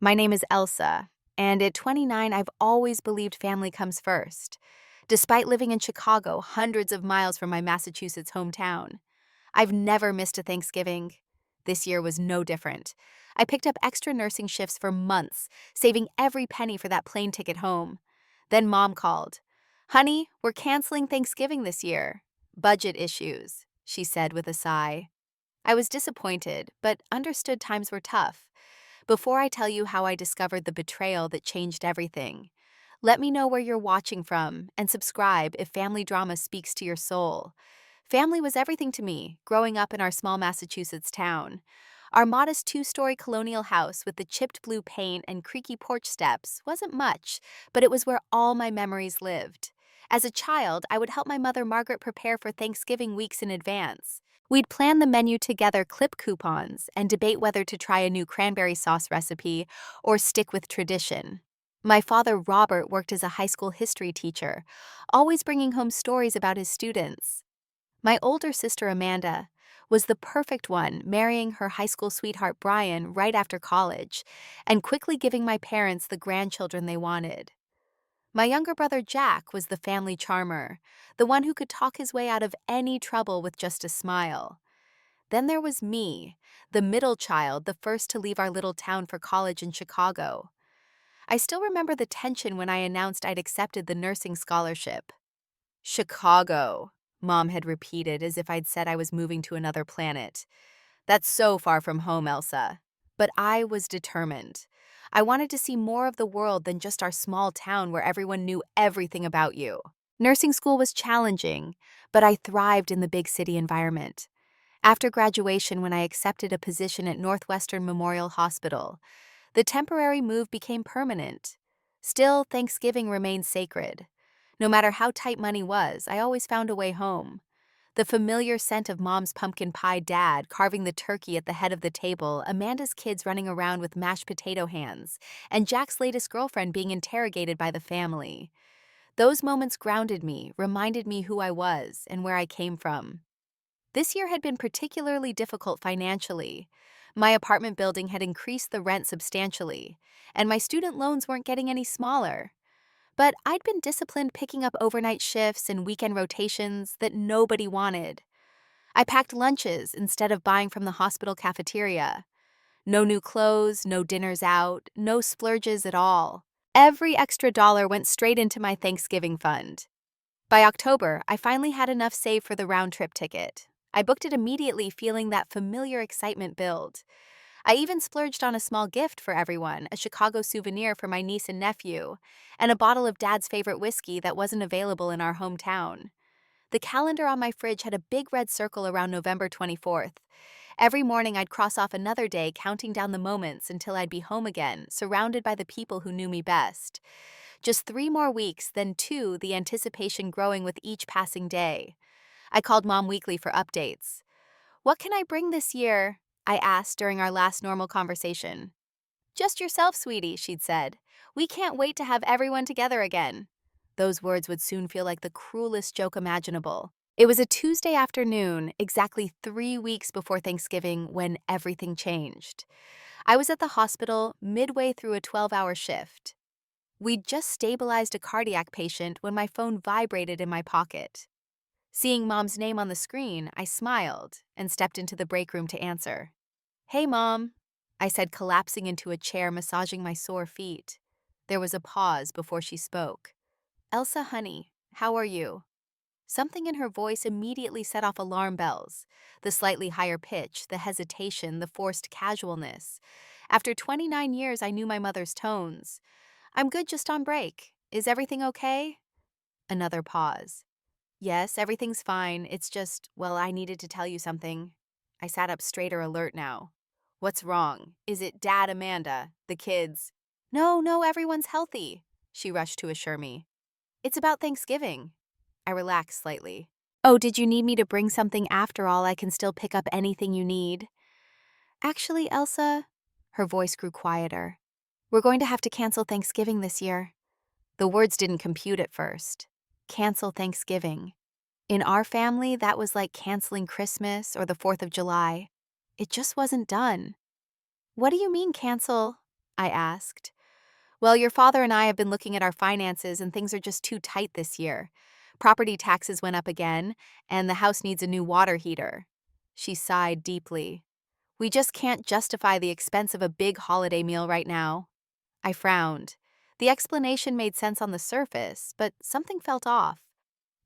My name is Elsa, and at 29, I've always believed family comes first. Despite living in Chicago, hundreds of miles from my Massachusetts hometown, I've never missed a Thanksgiving. This year was no different. I picked up extra nursing shifts for months, saving every penny for that plane ticket home. Then Mom called. Honey, we're canceling Thanksgiving this year. Budget issues, she said with a sigh. I was disappointed, but understood times were tough. Before I tell you how I discovered the betrayal that changed everything, let me know where you're watching from and subscribe if family drama speaks to your soul. Family was everything to me, growing up in our small Massachusetts town. Our modest two-story colonial house with the chipped blue paint and creaky porch steps wasn't much, but it was where all my memories lived. As a child, I would help my mother Margaret prepare for Thanksgiving weeks in advance. We'd plan the menu together, clip coupons, and debate whether to try a new cranberry sauce recipe or stick with tradition. My father Robert worked as a high school history teacher, always bringing home stories about his students. My older sister Amanda was the perfect one, marrying her high school sweetheart Brian right after college and quickly giving my parents the grandchildren they wanted. My younger brother Jack was the family charmer, the one who could talk his way out of any trouble with just a smile. Then there was me, the middle child, the first to leave our little town for college in Chicago. I still remember the tension when I announced I'd accepted the nursing scholarship. Chicago, Mom had repeated as if I'd said I was moving to another planet. That's so far from home, Elsa. But I was determined. I wanted to see more of the world than just our small town where everyone knew everything about you. Nursing school was challenging, but I thrived in the big city environment. After graduation, when I accepted a position at Northwestern Memorial Hospital, the temporary move became permanent. Still, Thanksgiving remained sacred. No matter how tight money was, I always found a way home. The familiar scent of Mom's pumpkin pie, Dad carving the turkey at the head of the table, Amanda's kids running around with mashed potato hands, and Jack's latest girlfriend being interrogated by the family. Those moments grounded me, reminded me who I was and where I came from. This year had been particularly difficult financially. My apartment building had increased the rent substantially, and my student loans weren't getting any smaller. But I'd been disciplined picking up overnight shifts and weekend rotations that nobody wanted. I packed lunches instead of buying from the hospital cafeteria. No new clothes, no dinners out, no splurges at all. Every extra dollar went straight into my Thanksgiving fund. By October, I finally had enough saved for the round-trip ticket. I booked it immediately, feeling that familiar excitement build. I even splurged on a small gift for everyone, a Chicago souvenir for my niece and nephew, and a bottle of Dad's favorite whiskey that wasn't available in our hometown. The calendar on my fridge had a big red circle around November 24th. Every morning I'd cross off another day, counting down the moments until I'd be home again, surrounded by the people who knew me best. Just 3 more weeks, then 2, the anticipation growing with each passing day. I called Mom weekly for updates. What can I bring this year? I asked during our last normal conversation. Just yourself, sweetie, she'd said. We can't wait to have everyone together again. Those words would soon feel like the cruelest joke imaginable. It was a Tuesday afternoon, exactly 3 weeks before Thanksgiving, when everything changed. I was at the hospital midway through a 12-hour shift. We'd just stabilized a cardiac patient when my phone vibrated in my pocket. Seeing Mom's name on the screen, I smiled and stepped into the break room to answer. Hey, Mom, I said, collapsing into a chair, massaging my sore feet. There was a pause before she spoke. Elsa, honey, how are you? Something in her voice immediately set off alarm bells. The slightly higher pitch, the hesitation, the forced casualness. After 29 years, I knew my mother's tones. I'm good, just on break. Is everything okay? Another pause. Yes, everything's fine. It's just, well, I needed to tell you something. I sat up straighter, alert now. What's wrong? Is it Dad, Amanda, the kids? No, everyone's healthy, she rushed to assure me. It's about Thanksgiving. I relaxed slightly. Oh, did you need me to bring something? After all, I can still pick up anything you need. Actually, Elsa, her voice grew quieter. We're going to have to cancel Thanksgiving this year. The words didn't compute at first. Cancel Thanksgiving. In our family, that was like canceling Christmas or the 4th of July. It just wasn't done. What do you mean, cancel? I asked. Well, your father and I have been looking at our finances and things are just too tight this year. Property taxes went up again, and the house needs a new water heater. She sighed deeply. We just can't justify the expense of a big holiday meal right now. I frowned. The explanation made sense on the surface, but something felt off.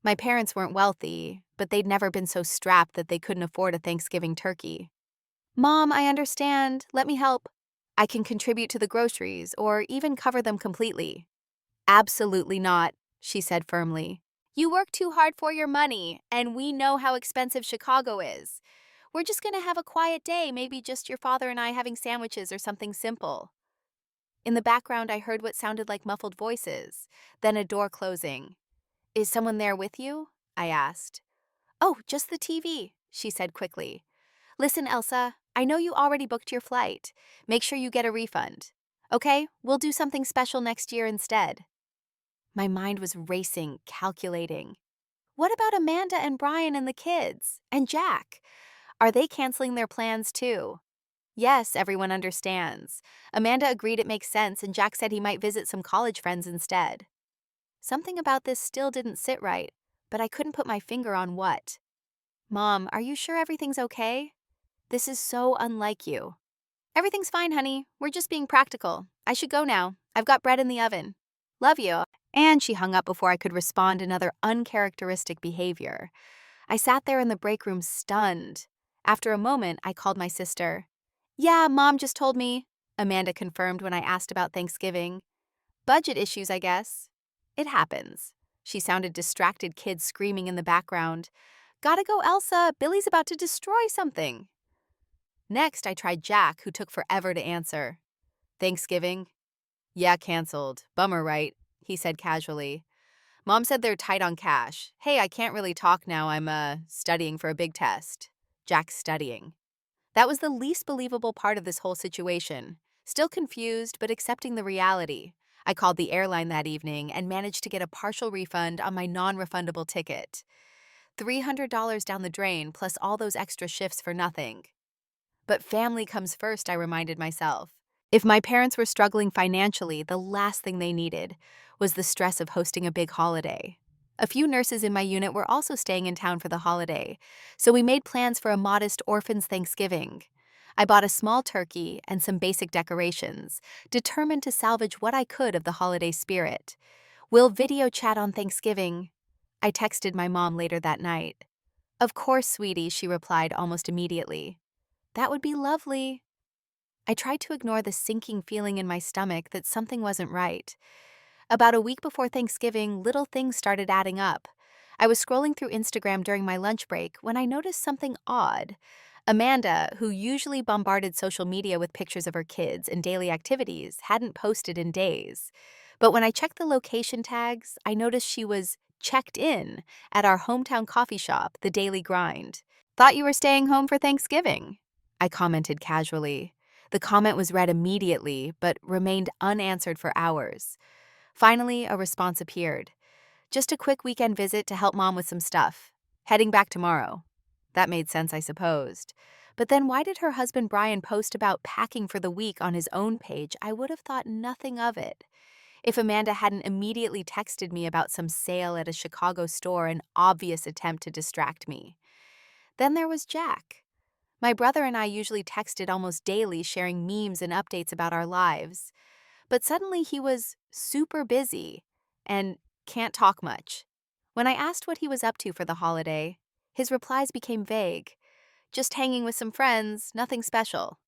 My parents weren't wealthy, but they'd never been so strapped that they couldn't afford a Thanksgiving turkey. Mom, I understand. Let me help. I can contribute to the groceries or even cover them completely. Absolutely not, she said firmly. You work too hard for your money, and we know how expensive Chicago is. We're just going to have a quiet day, maybe just your father and I having sandwiches or something simple. In the background, I heard what sounded like muffled voices, then a door closing. Is someone there with you? I asked. Oh, just the TV, she said quickly. Listen, Elsa, I know you already booked your flight. Make sure you get a refund. Okay, we'll do something special next year instead. My mind was racing, calculating. What about Amanda and Brian and the kids? And Jack? Are they canceling their plans too? Yes, everyone understands. Amanda agreed it makes sense, and Jack said he might visit some college friends instead. Something about this still didn't sit right, but I couldn't put my finger on what. Mom, are you sure everything's okay? This is so unlike you. Everything's fine, honey. We're just being practical. I should go now. I've got bread in the oven. Love you. And she hung up before I could respond another uncharacteristic behavior. I sat there in the break room stunned. After a moment, I called my sister. Yeah, Mom just told me, Amanda confirmed when I asked about Thanksgiving. Budget issues, I guess. It happens. She sounded distracted kids screaming in the background. Gotta go, Elsa. Billy's about to destroy something. Next, I tried Jack, who took forever to answer. Thanksgiving? Yeah, canceled. Bummer, right? He said casually. Mom said they're tight on cash. Hey, I can't really talk now. I'm, studying for a big test. Jack's studying. That was the least believable part of this whole situation. Still confused, but accepting the reality. I called the airline that evening and managed to get a partial refund on my non-refundable ticket. $300 down the drain plus all those extra shifts for nothing. But family comes first, I reminded myself. If my parents were struggling financially, the last thing they needed was the stress of hosting a big holiday. A few nurses in my unit were also staying in town for the holiday, so we made plans for a modest orphan's Thanksgiving. I bought a small turkey and some basic decorations, determined to salvage what I could of the holiday spirit. We'll video chat on Thanksgiving. I texted my mom later that night. Of course, sweetie, she replied almost immediately. That would be lovely. I tried to ignore the sinking feeling in my stomach that something wasn't right. About a week before Thanksgiving, little things started adding up. I was scrolling through Instagram during my lunch break when I noticed something odd. Amanda, who usually bombarded social media with pictures of her kids and daily activities, hadn't posted in days. But when I checked the location tags, I noticed she was checked in at our hometown coffee shop, The Daily Grind. Thought you were staying home for Thanksgiving, I commented casually. The comment was read immediately, but remained unanswered for hours. Finally, a response appeared. Just a quick weekend visit to help Mom with some stuff. Heading back tomorrow. That made sense, I supposed. But then why did her husband Brian post about packing for the week on his own page? I would have thought nothing of it. If Amanda hadn't immediately texted me about some sale at a Chicago store, an obvious attempt to distract me. Then there was Jack. My brother and I usually texted almost daily, sharing memes and updates about our lives. But suddenly he was super busy and can't talk much. When I asked what he was up to for the holiday, his replies became vague. Just hanging with some friends, nothing special.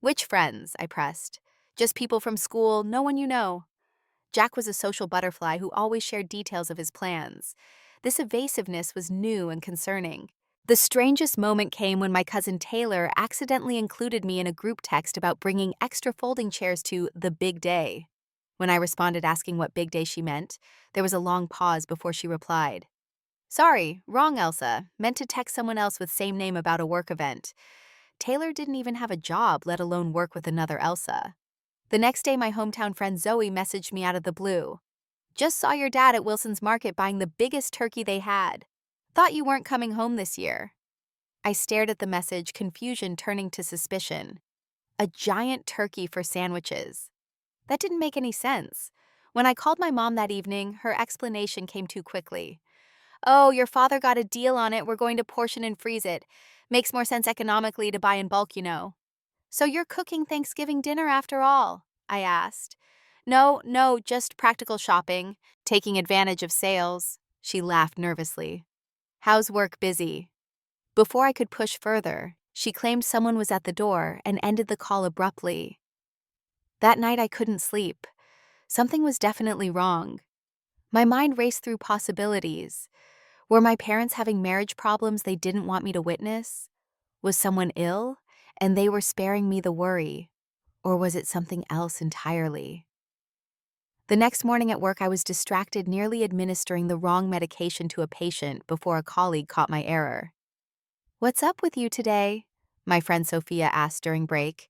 Which friends? I pressed. Just people from school, no one you know. Jack was a social butterfly who always shared details of his plans. This evasiveness was new and concerning. The strangest moment came when my cousin Taylor accidentally included me in a group text about bringing extra folding chairs to the big day. When I responded asking what big day she meant, there was a long pause before she replied. Sorry, wrong Elsa. Meant to text someone else with same name about a work event. Taylor didn't even have a job, let alone work with another Elsa. The next day, my hometown friend Zoe messaged me out of the blue. Just saw your dad at Wilson's Market buying the biggest turkey they had. Thought you weren't coming home this year. I stared at the message, confusion turning to suspicion. a giant turkey for sandwiches. That didn't make any sense. When I called my mom that evening, her explanation came too quickly. Oh, your father got a deal on it. We're going to portion and freeze it. Makes more sense economically to buy in bulk, you know. So you're cooking Thanksgiving dinner after all? I asked. No, just practical shopping, taking advantage of sales. She laughed nervously. How's work busy? Before I could push further, she claimed someone was at the door and ended the call abruptly. That night I couldn't sleep. Something was definitely wrong. My mind raced through possibilities. Were my parents having marriage problems they didn't want me to witness? Was someone ill, and they were sparing me the worry? Or was it something else entirely? The next morning at work, I was distracted nearly administering the wrong medication to a patient before a colleague caught my error. "What's up with you today?" my friend Sophia asked during break.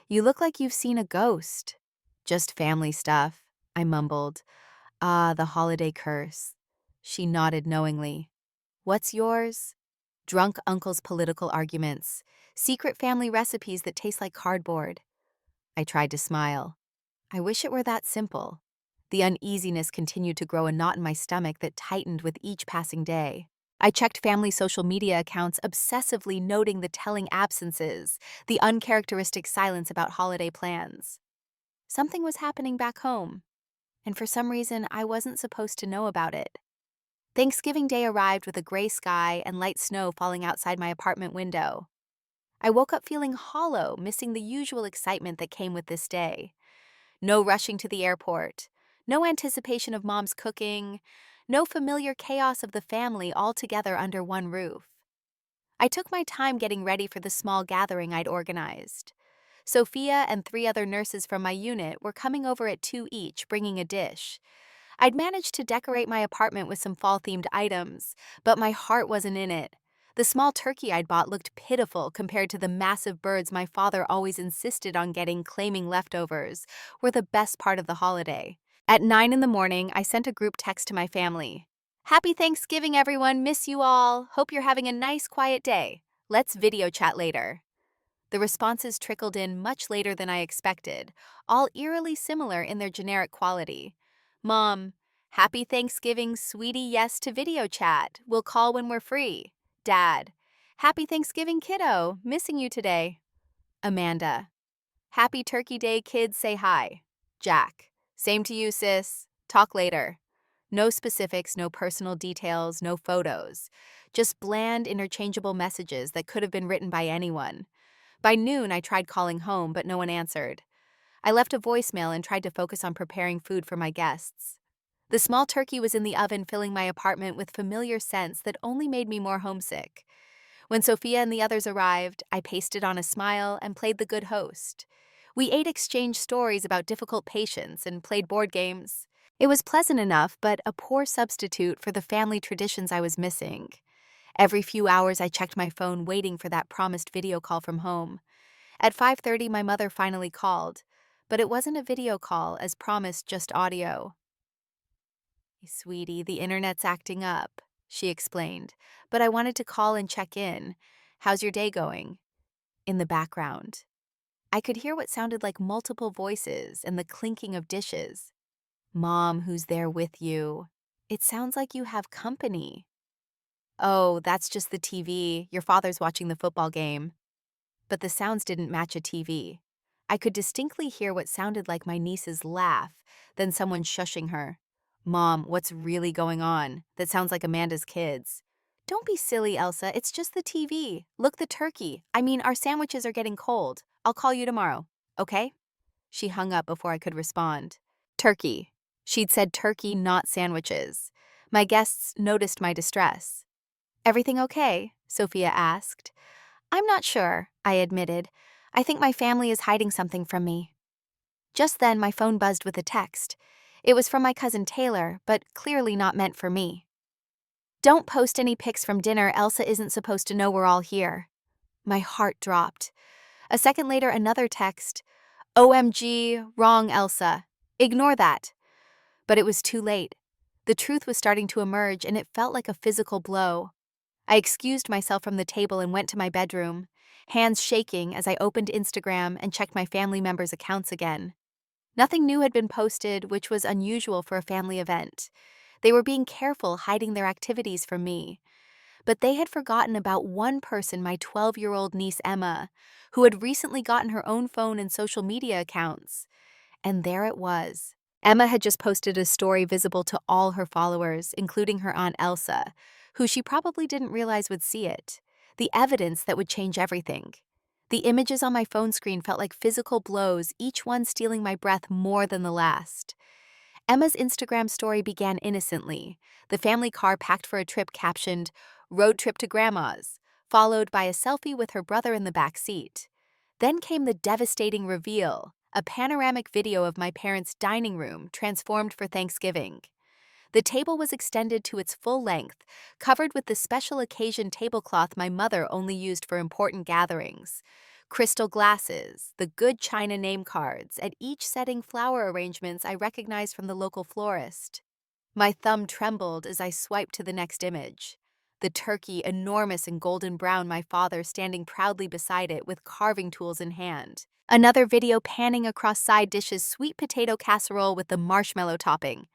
"You look like you've seen a ghost." "Just family stuff," I mumbled. "Ah, the holiday curse." She nodded knowingly. "What's yours?" "Drunk uncle's political arguments. Secret family recipes that taste like cardboard." I tried to smile. I wish it were that simple. The uneasiness continued to grow a knot in my stomach that tightened with each passing day. I checked family social media accounts, obsessively noting the telling absences, the uncharacteristic silence about holiday plans. Something was happening back home, and for some reason I wasn't supposed to know about it. Thanksgiving Day arrived with a gray sky and light snow falling outside my apartment window. I woke up feeling hollow, missing the usual excitement that came with this day. No rushing to the airport, no anticipation of mom's cooking, no familiar chaos of the family all together under one roof. I took my time getting ready for the small gathering I'd organized. Sophia and 3 other nurses from my unit were coming over at 2 each, bringing a dish. I'd managed to decorate my apartment with some fall-themed items, but my heart wasn't in it. The small turkey I'd bought looked pitiful compared to the massive birds my father always insisted on getting, claiming leftovers were the best part of the holiday. At 9 in the morning, I sent a group text to my family. "Happy Thanksgiving, everyone. Miss you all. Hope you're having a nice, quiet day. Let's video chat later." The responses trickled in much later than I expected, all eerily similar in their generic quality. "Mom, happy Thanksgiving, sweetie, yes to video chat. We'll call when we're free." Dad, "Happy Thanksgiving, kiddo. Missing you today." Amanda, "Happy Turkey Day, kids, say hi." Jack, "Same to you, sis. Talk later." No specifics, no personal details, no photos. Just bland, interchangeable messages that could have been written by anyone. By noon, I tried calling home, but no one answered. I left a voicemail and tried to focus on preparing food for my guests. The small turkey was in the oven, filling my apartment with familiar scents that only made me more homesick. When Sophia and the others arrived, I pasted on a smile and played the good host. We ate, exchanged stories about difficult patients, and played board games. It was pleasant enough, but a poor substitute for the family traditions I was missing. Every few hours, I checked my phone, waiting for that promised video call from home. At 5:30, my mother finally called, but it wasn't a video call, as promised, just audio. "Sweetie, the internet's acting up," she explained, "but I wanted to call and check in. How's your day going?" In the background, I could hear what sounded like multiple voices and the clinking of dishes. "Mom, who's there with you? It sounds like you have company." "Oh, that's just the TV. Your father's watching the football game." But the sounds didn't match a TV. I could distinctly hear what sounded like my niece's laugh, then someone shushing her. "Mom, what's really going on? That sounds like Amanda's kids." "Don't be silly, Elsa. It's just the TV. Look, the turkey. I mean, our sandwiches are getting cold. I'll call you tomorrow. Okay?" She hung up before I could respond. Turkey. She'd said turkey, not sandwiches. My guests noticed my distress. "Everything okay?" Sophia asked. "I'm not sure," I admitted. "I think my family is hiding something from me." Just then, my phone buzzed with a text. It was from my cousin Taylor, but clearly not meant for me. "Don't post any pics from dinner. Elsa isn't supposed to know we're all here." My heart dropped. A second later, another text. "OMG, wrong, Elsa. Ignore that." But it was too late. The truth was starting to emerge, and it felt like a physical blow. I excused myself from the table and went to my bedroom. hands shaking as I opened Instagram and checked my family members' accounts again. Nothing new had been posted, which was unusual for a family event. They were being careful hiding their activities from me. But they had forgotten about one person, my 12-year-old niece Emma, who had recently gotten her own phone and social media accounts. And there it was. Emma had just posted a story visible to all her followers, including her aunt Elsa, who she probably didn't realize would see it. The evidence that would change everything. The images on my phone screen felt like physical blows, each one stealing my breath more than the last. Emma's Instagram story began innocently, the family car packed for a trip captioned, "Road trip to Grandma's," followed by a selfie with her brother in the back seat. Then came the devastating reveal, a panoramic video of my parents' dining room transformed for Thanksgiving. The table was extended to its full length, covered with the special occasion tablecloth my mother only used for important gatherings. Crystal glasses, the good china name cards, at each setting flower arrangements I recognized from the local florist. My thumb trembled as I swiped to the next image. The turkey, enormous and golden brown, my father standing proudly beside it with carving tools in hand. Another video panning across side dishes, sweet potato casserole with the marshmallow topping.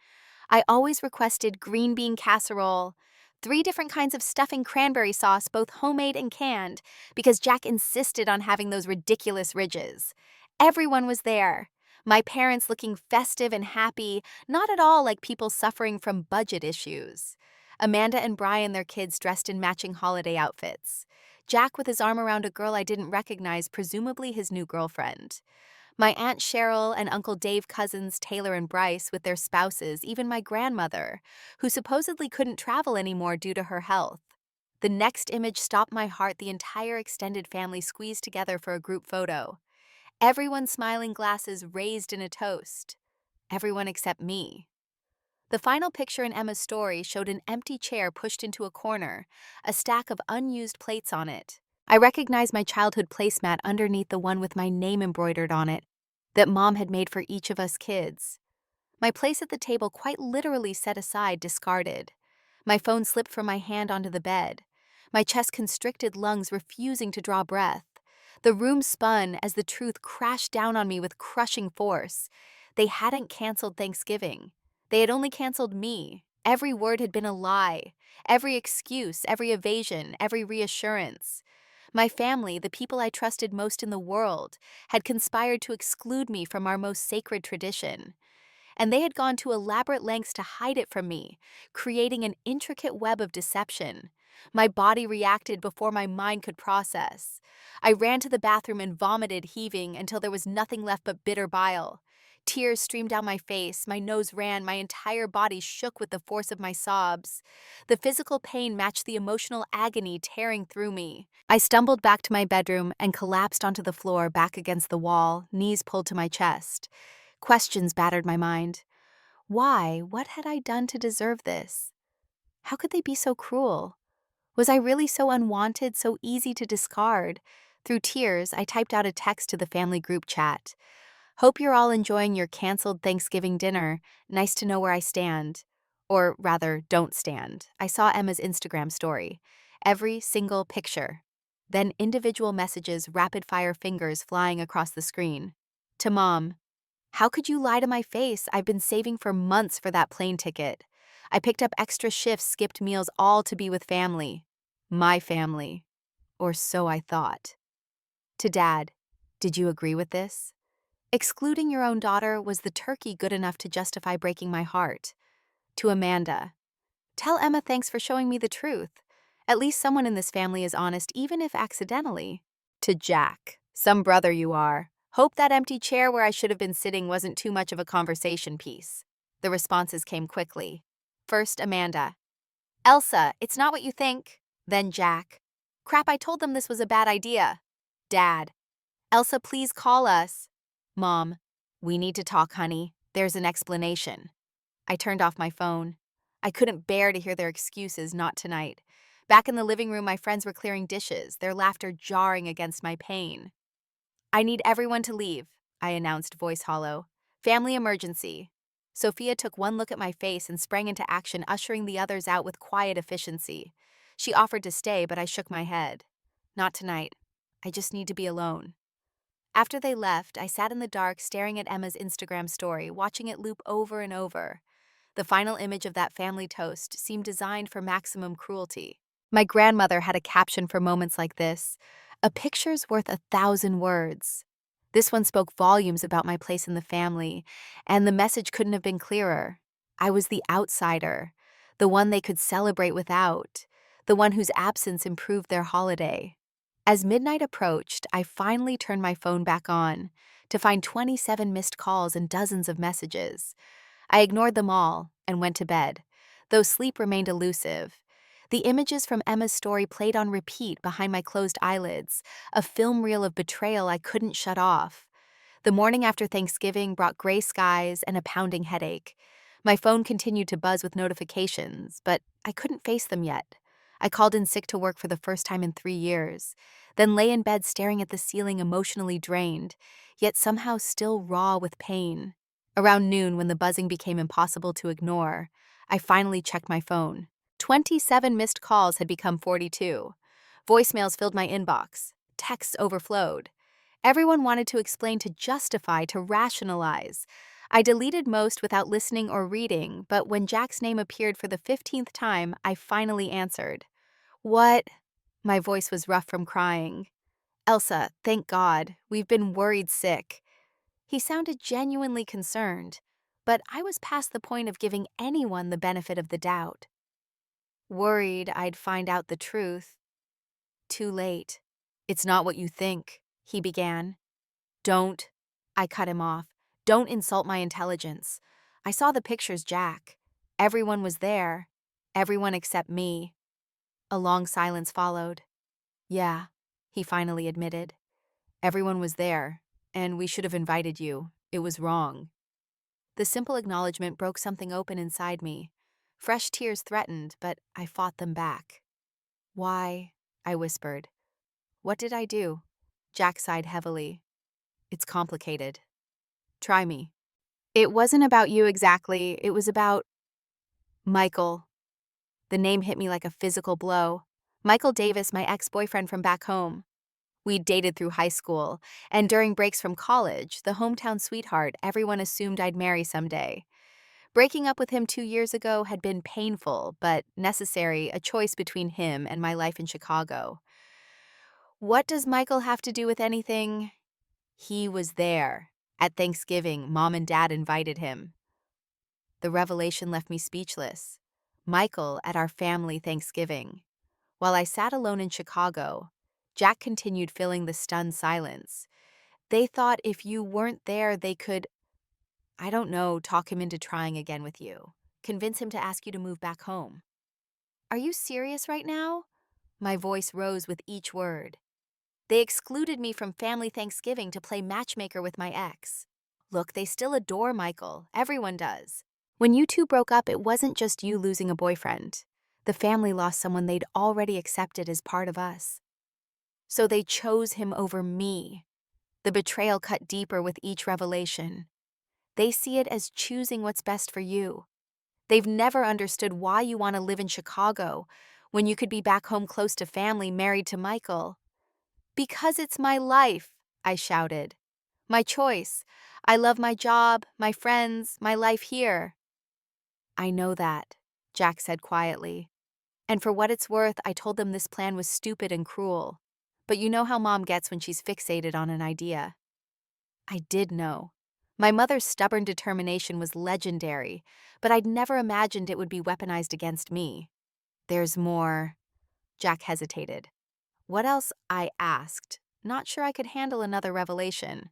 I always requested green bean casserole, 3 different kinds of stuffing cranberry sauce, both homemade and canned, because Jack insisted on having those ridiculous ridges. Everyone was there. My parents looking festive and happy, not at all like people suffering from budget issues. Amanda and Brian, their kids, dressed in matching holiday outfits. Jack with his arm around a girl I didn't recognize, presumably his new girlfriend. My Aunt Cheryl and Uncle Dave cousins Taylor and Bryce with their spouses, even my grandmother, who supposedly couldn't travel anymore due to her health. The next image stopped my heart, the entire extended family squeezed together for a group photo. Everyone smiling, glasses raised in a toast. Everyone except me. The final picture in Emma's story showed an empty chair pushed into a corner, a stack of unused plates on it. I recognized my childhood placemat underneath the one with my name embroidered on it, that Mom had made for each of us kids. My place at the table quite literally set aside, discarded. My phone slipped from my hand onto the bed, my chest constricted, lungs refusing to draw breath. The room spun as the truth crashed down on me with crushing force. They hadn't canceled Thanksgiving. They had only canceled me. Every word had been a lie. Every excuse, every evasion, every reassurance. My family, the people I trusted most in the world, had conspired to exclude me from our most sacred tradition. And they had gone to elaborate lengths to hide it from me, creating an intricate web of deception. My body reacted before my mind could process. I ran to the bathroom and vomited, heaving until there was nothing left but bitter bile. Tears streamed down my face, my nose ran, my entire body shook with the force of my sobs. The physical pain matched the emotional agony tearing through me. I stumbled back to my bedroom and collapsed onto the floor, back against the wall, knees pulled to my chest. Questions battered my mind. Why? What had I done to deserve this? How could they be so cruel? Was I really so unwanted, so easy to discard? Through tears, I typed out a text to the family group chat. Hope you're all enjoying your canceled Thanksgiving dinner. Nice to know where I stand. Or rather, don't stand. I saw Emma's Instagram story. Every single picture. Then individual messages, rapid-fire fingers flying across the screen. To Mom. How could you lie to my face? I've been saving for months for that plane ticket. I picked up extra shifts, skipped meals, all to be with family. My family. Or so I thought. To Dad. Did you agree with this? Excluding your own daughter, was the turkey good enough to justify breaking my heart? To Amanda. Tell Emma thanks for showing me the truth. At least someone in this family is honest, even if accidentally. To Jack. Some brother you are. Hope that empty chair where I should have been sitting wasn't too much of a conversation piece. The responses came quickly. First, Amanda. Elsa, it's not what you think. Then Jack. Crap, I told them this was a bad idea. Dad. Elsa, please call us. Mom. We need to talk, honey. There's an explanation. I turned off my phone. I couldn't bear to hear their excuses, not tonight. Back in the living room, my friends were clearing dishes, their laughter jarring against my pain. I need everyone to leave, I announced, voice hollow. Family emergency. Sophia took one look at my face and sprang into action, ushering the others out with quiet efficiency. She offered to stay, but I shook my head. Not tonight. I just need to be alone. After they left, I sat in the dark staring at Emma's Instagram story, watching it loop over and over. The final image of that family toast seemed designed for maximum cruelty. My grandmother had a caption for moments like this: "A picture's worth 1,000 words." This one spoke volumes about my place in the family, and the message couldn't have been clearer. I was the outsider, the one they could celebrate without, the one whose absence improved their holiday. As midnight approached, I finally turned my phone back on to find 27 missed calls and dozens of messages. I ignored them all and went to bed, though sleep remained elusive. The images from Emma's story played on repeat behind my closed eyelids, a film reel of betrayal I couldn't shut off. The morning after Thanksgiving brought gray skies and a pounding headache. My phone continued to buzz with notifications, but I couldn't face them yet. I called in sick to work for the first time in 3 years, then lay in bed staring at the ceiling, emotionally drained, yet somehow still raw with pain. Around noon, when the buzzing became impossible to ignore, I finally checked my phone. 27 missed calls had become 42. Voicemails filled my inbox. Texts overflowed. Everyone wanted to explain, to justify, to rationalize. I deleted most without listening or reading, but when Jack's name appeared for the 15th time, I finally answered. "What?" My voice was rough from crying. "Elsa, thank God. We've been worried sick." He sounded genuinely concerned, but I was past the point of giving anyone the benefit of the doubt. Worried I'd find out the truth. Too late. "It's not what you think," he began. "Don't," I cut him off. "Don't insult my intelligence. I saw the pictures, Jack. Everyone was there. Everyone except me." A long silence followed. "Yeah," he finally admitted. "Everyone was there, and we should have invited you. It was wrong." The simple acknowledgement broke something open inside me. Fresh tears threatened, but I fought them back. "Why?" I whispered. "What did I do?" Jack sighed heavily. "It's complicated. Try me." "It wasn't about you exactly. It was about Michael." The name hit me like a physical blow. Michael Davis, my ex-boyfriend from back home. We'd dated through high school, and during breaks from college, the hometown sweetheart everyone assumed I'd marry someday. Breaking up with him 2 years ago had been painful, but necessary, a choice between him and my life in Chicago. What does Michael have to do with anything? He was there. At Thanksgiving, Mom and Dad invited him. The revelation left me speechless. Michael at our family Thanksgiving. While I sat alone in Chicago, Jack continued filling the stunned silence. "They thought if you weren't there, they could, I don't know, talk him into trying again with you. Convince him to ask you to move back home." "Are you serious right now?" My voice rose with each word. "They excluded me from family Thanksgiving to play matchmaker with my ex. Look, they still adore Michael. Everyone does. When you two broke up, it wasn't just you losing a boyfriend. The family lost someone they'd already accepted as part of us. So they chose him over me." The betrayal cut deeper with each revelation. "They see it as choosing what's best for you. They've never understood why you want to live in Chicago when you could be back home close to family, married to Michael." "Because it's my life," I shouted. "My choice. I love my job, my friends, my life here." "I know that," Jack said quietly. "And for what it's worth, I told them this plan was stupid and cruel. But you know how Mom gets when she's fixated on an idea." I did know. My mother's stubborn determination was legendary, but I'd never imagined it would be weaponized against me. "There's more." Jack hesitated. "What else?" I asked, not sure I could handle another revelation.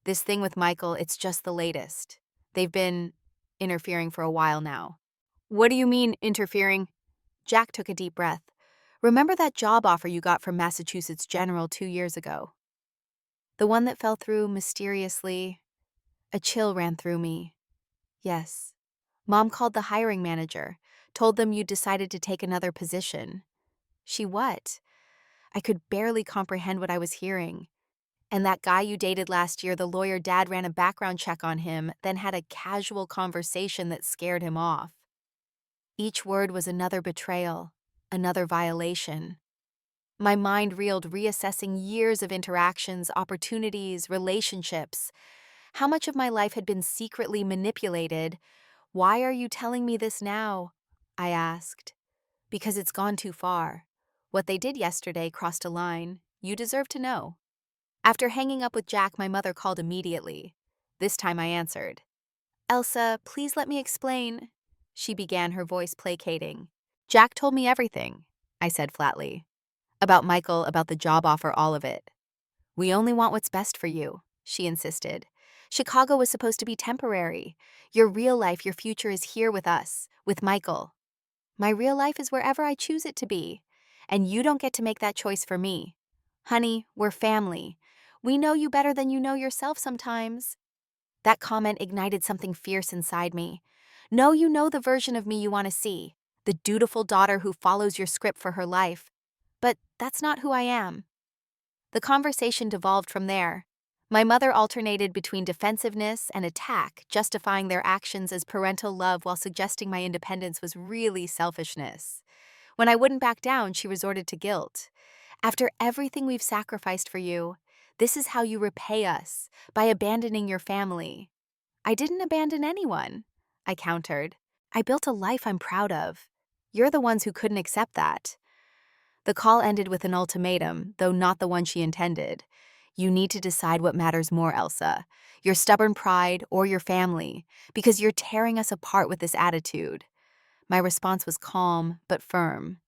"This thing with Michael, it's just the latest. They've been interfering for a while now." "What do you mean, interfering?" Jack took a deep breath. "Remember that job offer you got from Massachusetts General 2 years ago? The one that fell through mysteriously?" A chill ran through me. "Yes. Mom called the hiring manager, told them you decided to take another position." "She what?" I could barely comprehend what I was hearing. "And that guy you dated last year, the lawyer Dad ran a background check on him, then had a casual conversation that scared him off." Each word was another betrayal, another violation. My mind reeled, reassessing years of interactions, opportunities, relationships. How much of my life had been secretly manipulated? Why are you telling me this now? I asked. Because it's gone too far. What they did yesterday crossed a line. You deserve to know. After hanging up with Jack, my mother called immediately. This time I answered. Elsa, please let me explain. She began, her voice placating. Jack told me everything, I said flatly. About Michael, about the job offer, all of it. We only want what's best for you, she insisted. Chicago was supposed to be temporary. Your real life, your future is here with us, with Michael. My real life is wherever I choose it to be, and you don't get to make that choice for me. Honey, we're family. We know you better than you know yourself sometimes. That comment ignited something fierce inside me. No, you know the version of me you want to see, the dutiful daughter who follows your script for her life. But that's not who I am. The conversation devolved from there. My mother alternated between defensiveness and attack, justifying their actions as parental love while suggesting my independence was really selfishness. When I wouldn't back down, she resorted to guilt. After everything we've sacrificed for you, this is how you repay us, by abandoning your family. I didn't abandon anyone, I countered. I built a life I'm proud of. You're the ones who couldn't accept that. The call ended with an ultimatum, though not the one she intended. You need to decide what matters more, Elsa, your stubborn pride or your family, because you're tearing us apart with this attitude. My response was calm but firm.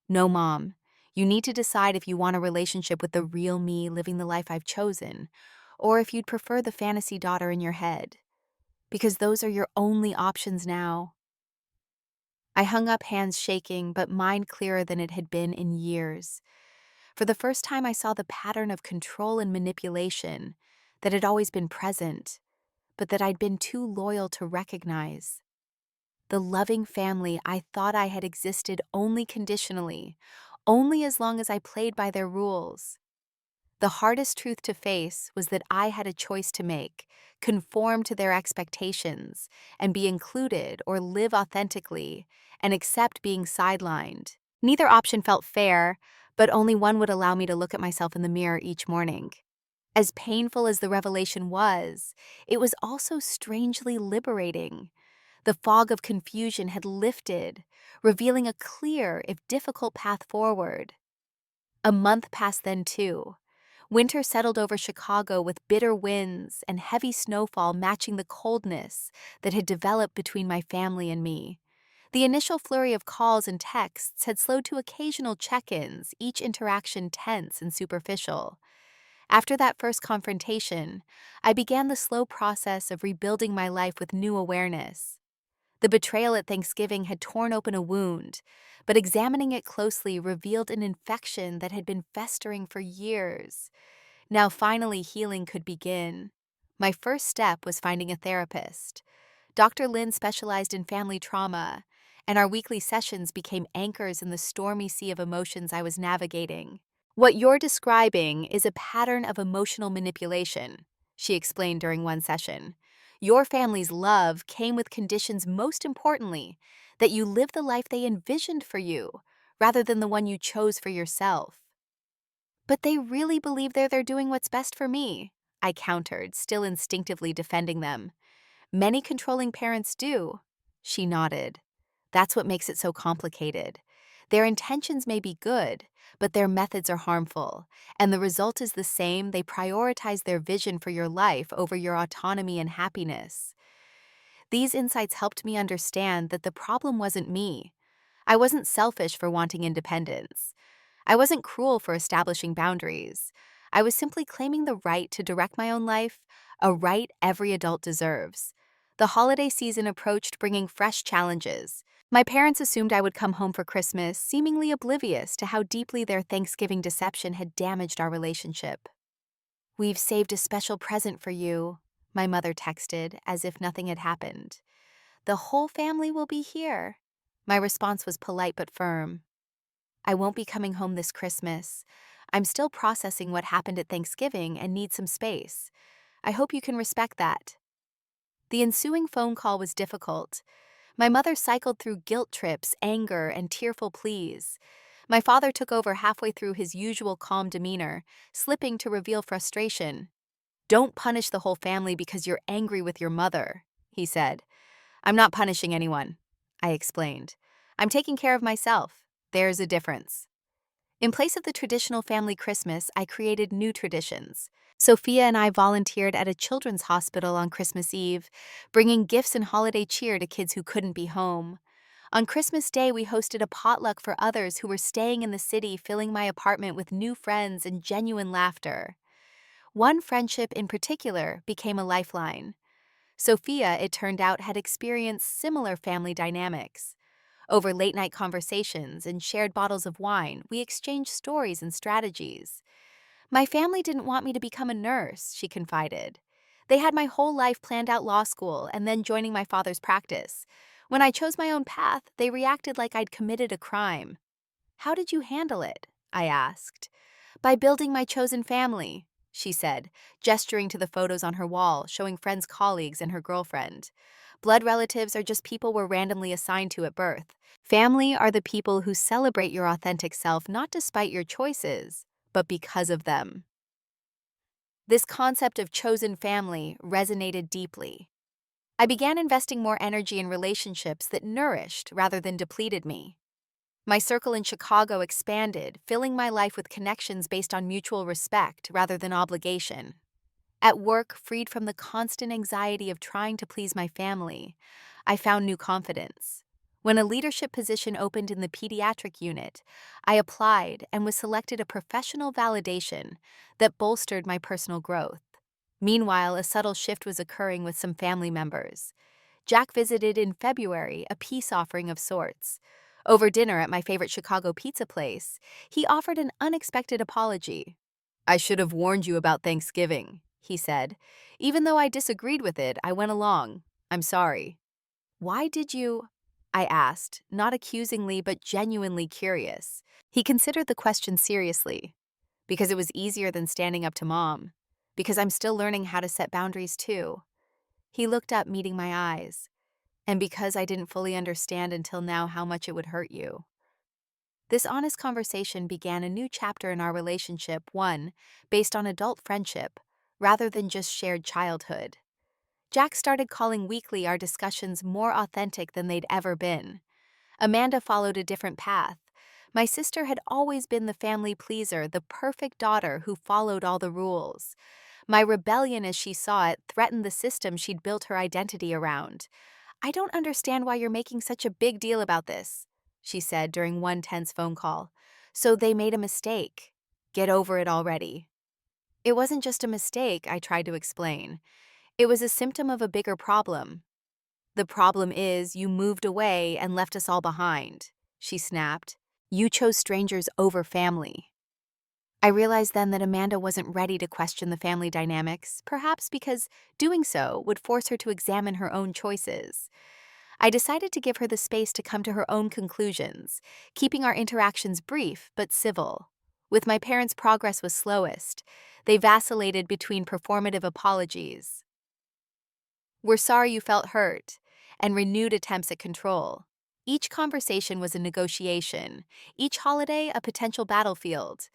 No, Mom. You need to decide if you want a relationship with the real me living the life I've chosen, or if you'd prefer the fantasy daughter in your head. Because those are your only options now. I hung up, hands shaking, but mind clearer than it had been in years. For the first time, I saw the pattern of control and manipulation that had always been present, but that I'd been too loyal to recognize. The loving family I thought I had existed only conditionally, only as long as I played by their rules. The hardest truth to face was that I had a choice to make, conform to their expectations, and be included or live authentically and accept being sidelined. Neither option felt fair, but only one would allow me to look at myself in the mirror each morning. As painful as the revelation was, it was also strangely liberating. The fog of confusion had lifted, revealing a clear, if difficult, path forward. A month passed then, too. Winter settled over Chicago with bitter winds and heavy snowfall matching the coldness that had developed between my family and me. The initial flurry of calls and texts had slowed to occasional check-ins, each interaction tense and superficial. After that first confrontation, I began the slow process of rebuilding my life with new awareness. The betrayal at Thanksgiving had torn open a wound, but examining it closely revealed an infection that had been festering for years. Now finally healing could begin. My first step was finding a therapist. Dr. Lynn specialized in family trauma, and our weekly sessions became anchors in the stormy sea of emotions I was navigating. What you're describing is a pattern of emotional manipulation, she explained during one session. Your family's love came with conditions, most importantly, that you live the life they envisioned for you, rather than the one you chose for yourself. But they really believe they're doing what's best for me, I countered, still instinctively defending them. Many controlling parents do. She nodded. That's what makes it so complicated. Their intentions may be good, but their methods are harmful, and the result is the same. They prioritize their vision for your life over your autonomy and happiness. These insights helped me understand that the problem wasn't me. I wasn't selfish for wanting independence. I wasn't cruel for establishing boundaries. I was simply claiming the right to direct my own life, a right every adult deserves. The holiday season approached, bringing fresh challenges. My parents assumed I would come home for Christmas, seemingly oblivious to how deeply their Thanksgiving deception had damaged our relationship. We've saved a special present for you, my mother texted, as if nothing had happened. The whole family will be here. My response was polite but firm. I won't be coming home this Christmas. I'm still processing what happened at Thanksgiving and need some space. I hope you can respect that. The ensuing phone call was difficult. My mother cycled through guilt trips, anger, and tearful pleas. My father took over halfway through his usual calm demeanor, slipping to reveal frustration. "Don't punish the whole family because you're angry with your mother," he said. "I'm not punishing anyone," I explained. "I'm taking care of myself. There's a difference." In place of the traditional family Christmas, I created new traditions. Sophia and I volunteered at a children's hospital on Christmas Eve, bringing gifts and holiday cheer to kids who couldn't be home. On Christmas Day, we hosted a potluck for others who were staying in the city, filling my apartment with new friends and genuine laughter. One friendship in particular became a lifeline. Sophia, it turned out, had experienced similar family dynamics. Over late-night conversations and shared bottles of wine, we exchanged stories and strategies. "My family didn't want me to become a nurse," she confided. "They had my whole life planned out law school and then joining my father's practice. When I chose my own path, they reacted like I'd committed a crime." "How did you handle it?" I asked. "By building my chosen family," she said, gesturing to the photos on her wall, showing friends, colleagues, and her girlfriend. "Blood relatives are just people we're randomly assigned to at birth. Family are the people who celebrate your authentic self not despite your choices, but because of them." This concept of chosen family resonated deeply. I began investing more energy in relationships that nourished rather than depleted me. My circle in Chicago expanded, filling my life with connections based on mutual respect rather than obligation. At work, freed from the constant anxiety of trying to please my family, I found new confidence. When a leadership position opened in the pediatric unit, I applied and was selected a professional validation that bolstered my personal growth. Meanwhile, a subtle shift was occurring with some family members. Jack visited in February, a peace offering of sorts. Over dinner at my favorite Chicago pizza place, he offered an unexpected apology. "I should have warned you about Thanksgiving," he said. "Even though I disagreed with it, I went along. I'm sorry." "Why did you?" I asked, not accusingly but genuinely curious. He considered the question seriously. "Because it was easier than standing up to Mom. Because I'm still learning how to set boundaries too." He looked up, meeting my eyes. "And because I didn't fully understand until now how much it would hurt you." This honest conversation began a new chapter in our relationship, one based on adult friendship, rather than just shared childhood. Jack started calling weekly, our discussions more authentic than they'd ever been. Amanda followed a different path. My sister had always been the family pleaser, the perfect daughter who followed all the rules. My rebellion, as she saw it, threatened the system she'd built her identity around. "I don't understand why you're making such a big deal about this," she said during one tense phone call. "So they made a mistake. Get over it already." "It wasn't just a mistake," I tried to explain. "It was a symptom of a bigger problem." "The problem is you moved away and left us all behind," she snapped. "You chose strangers over family." I realized then that Amanda wasn't ready to question the family dynamics, perhaps because doing so would force her to examine her own choices. I decided to give her the space to come to her own conclusions, keeping our interactions brief but civil. With my parents, progress was slowest. They vacillated between performative apologies, "We're sorry you felt hurt," and renewed attempts at control. Each conversation was a negotiation, each holiday a potential battlefield.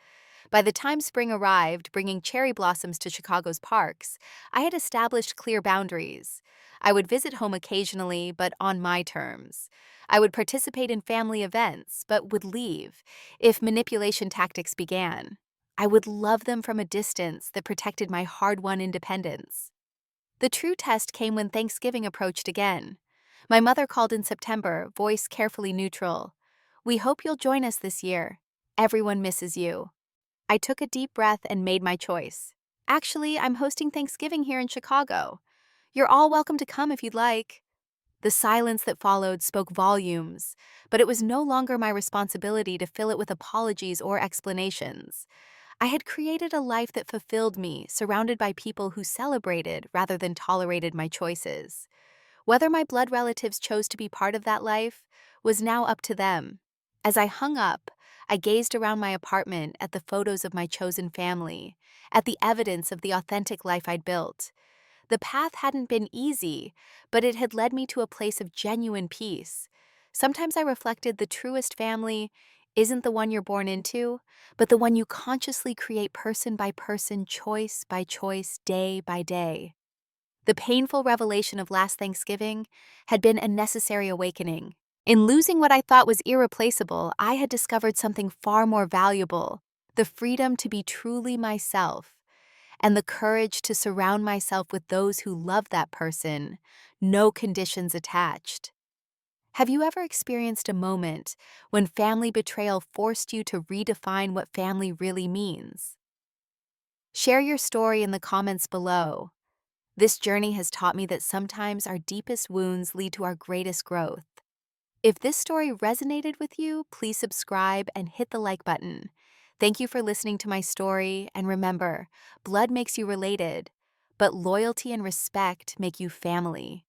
By the time spring arrived, bringing cherry blossoms to Chicago's parks, I had established clear boundaries. I would visit home occasionally, but on my terms. I would participate in family events, but would leave if manipulation tactics began. I would love them from a distance that protected my hard-won independence. The true test came when Thanksgiving approached again. My mother called in September, voice carefully neutral. "We hope you'll join us this year. Everyone misses you." I took a deep breath and made my choice. "Actually, I'm hosting Thanksgiving here in Chicago. You're all welcome to come if you'd like." The silence that followed spoke volumes, but it was no longer my responsibility to fill it with apologies or explanations. I had created a life that fulfilled me, surrounded by people who celebrated rather than tolerated my choices. Whether my blood relatives chose to be part of that life was now up to them. As I hung up, I gazed around my apartment at the photos of my chosen family, at the evidence of the authentic life I'd built. The path hadn't been easy, but it had led me to a place of genuine peace. Sometimes I reflected the truest family isn't the one you're born into, but the one you consciously create person by person, choice by choice, day by day. The painful revelation of last Thanksgiving had been a necessary awakening. In losing what I thought was irreplaceable, I had discovered something far more valuable: the freedom to be truly myself, and the courage to surround myself with those who love that person, no conditions attached. Have you ever experienced a moment when family betrayal forced you to redefine what family really means? Share your story in the comments below. This journey has taught me that sometimes our deepest wounds lead to our greatest growth. If this story resonated with you, please subscribe and hit the like button. Thank you for listening to my story, and remember, blood makes you related, but loyalty and respect make you family.